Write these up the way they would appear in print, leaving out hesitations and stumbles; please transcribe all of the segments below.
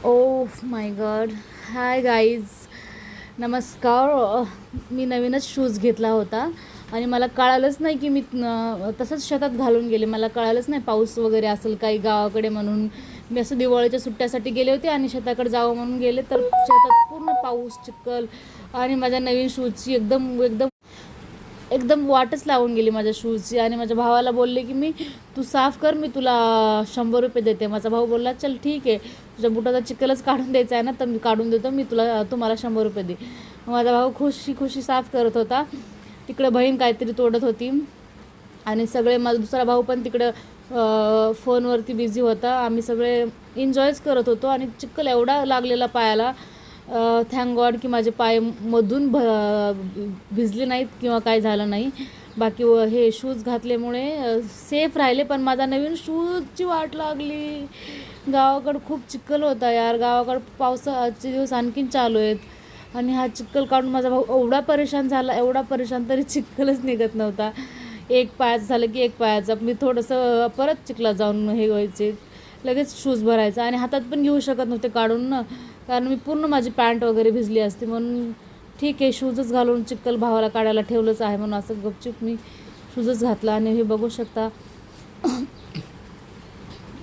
Oh my God. Hi guys, नमस्कार. मी नवीनच shoes घेतला होता आणि मला कळालंच नाही की मी तसंच शेतात घालून गेले. मला कळालंच नाही पाऊस वगैरे असेल काही गावाकडे म्हणून. मी असं दिवाळीच्या सुट्ट्यासाठी गेले होते आणि शेताकडे जावं म्हणून गेले, तर शेतात पूर्ण पाऊस, चिखल आणि माझ्या नवीन शूजची एकदम एकदम एकदम वाटच लावून गेली माझ्या शूजची. आणि माझ्या भावाला बोलले की तू साफ कर, मी तुला 100 रुपये देते. माझा भाऊ बोलला चल ठीक आहे, तुझ्या बुटाचा चिखलच काढून द्यायचा आहे ना, तर मी काढून देतो, तुम्हाला 100 रुपये दे. माझा भाऊ खुशी खुशी साफ करत होता. तिकडं बहीण काहीतरी तोडत होती आणि सगळे माझा दुसरा भाऊ पण तिकडं फोनवरती बिझी होता. आम्ही सगळे एन्जॉयच करत होतो आणि चिखल एवढा लागलेला पायाला. थँक गॉड की माझे पाय मधून भिजले नाहीत किंवा काय झालं नाही. बाकी हे शूज घातल्यामुळे सेफ राहिले. पण माझा नवीन शूजची वाट लागली. गावाकडं खूप चिखल होता यार. गावाकडं पावसाचे दिवस आणखीन चालू आहेत आणि हा चिखल काढून माझा भाऊ एवढा परेशान झाला, एवढा परेशान, तरी चिखलच निघत नव्हता. एक पायाचं झालं की एक पायाचं. मी थोडंसं परत चिखलात जाऊन हे व्हायचे, लगेच शूज भरायचा आणि हातात पण घेऊ शकत नव्हते काढून ना, कारण मी पूर्ण माझी पॅन्ट वगैरे भिजली असते. म्हणून ठीक आहे, शूजच घालून चिखल भावाला काढायला ठेवलंच आहे म्हणून असं गपचूप मी शूजच घातला. आणि हे बघू शकता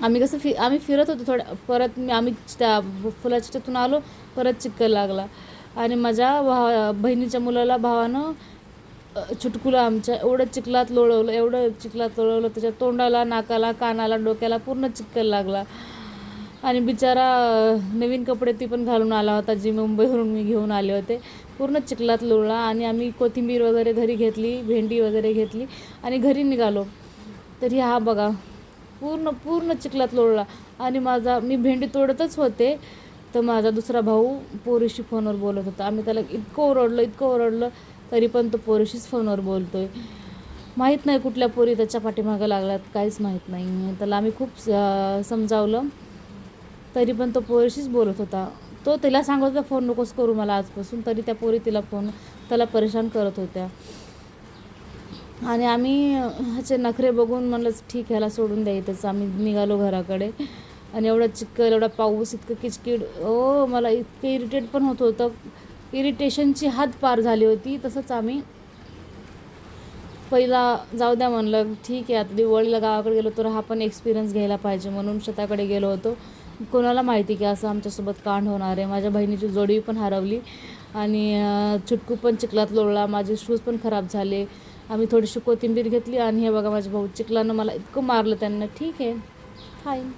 आम्ही कसं आम्ही फिरत होतो थोड्या, परत आम्ही त्या फुलाच्या तिथून आलो, परत चिखल लागला. आणि माझ्या बहिणीच्या मुलाला भावानं चुटकुलं आमच्या एवढं चिखलात लोळवलं, त्याच्या तोंडाला, नाकाला, कानाला, डोक्याला पूर्ण चिखल लागला. आणि बिचारा नवीन कपडे ती पण घालून आला होता, जी मुंबईवरून मी घेऊन आले होते. पूर्ण चिखलात लोळला. आणि आम्ही कोथिंबीर वगैरे घरी घेतली, भेंडी वगैरे घेतली आणि घरी निघालो. तरी हा बघा पूर्ण पूर्ण चिखलात लोळला. आणि मी भेंडी तोडतच होते, तर माझा दुसरा भाऊ पोरीशी फोनवर बोलत होता. आम्ही त्याला इतकं ओरडलं, तरी पण तो पोरीशीच फोनवर बोलतोय. माहीत नाही कुठल्या पोरी त्याच्या पाठीमागं लागल्यात, काहीच माहीत नाही. त्याला आम्ही खूप समजावलं, तरी पण तो पोरीशीच बोलत होता. तो तिला सांगत होता फोन नकोस करू मला आजपासून, तरी त्या पोरी त्याला परेशान करत होत्या. आणि आम्ही ह्याचे नखरे बघून म्हणलं ठीक, ह्याला सोडून द्यायचंच. आम्ही निघालो घराकडे. आणि एवढा चिखल, एवढा पाऊस, इतकं किचकिड, मला इतकं इरिटेट पण होत होतं. इरिटेशनची हद पार झाली होती. तसंच आम्ही पहिला जाऊ द्या म्हणलं, ठीक आहे आता दिवाळीला गावाकडे गेलो तर हा पण एक्सपिरियन्स घ्यायला पाहिजे म्हणून शेताकडे गेलो होतो. कोणाला माहिती की असं आमच्यासोबत कांड होणार आहे. माझ्या बहिणीची जोडी पण हरवली आणि चुटकू पण चिखलात लोळला. माझे शूज पण खराब झाले. आम्ही थोडीशी कोथिंबीर घेतली आणि हे बघा माझे भाऊ चिखलानं मला इतकं मारलं त्यांना. ठीक आहे, फाईन.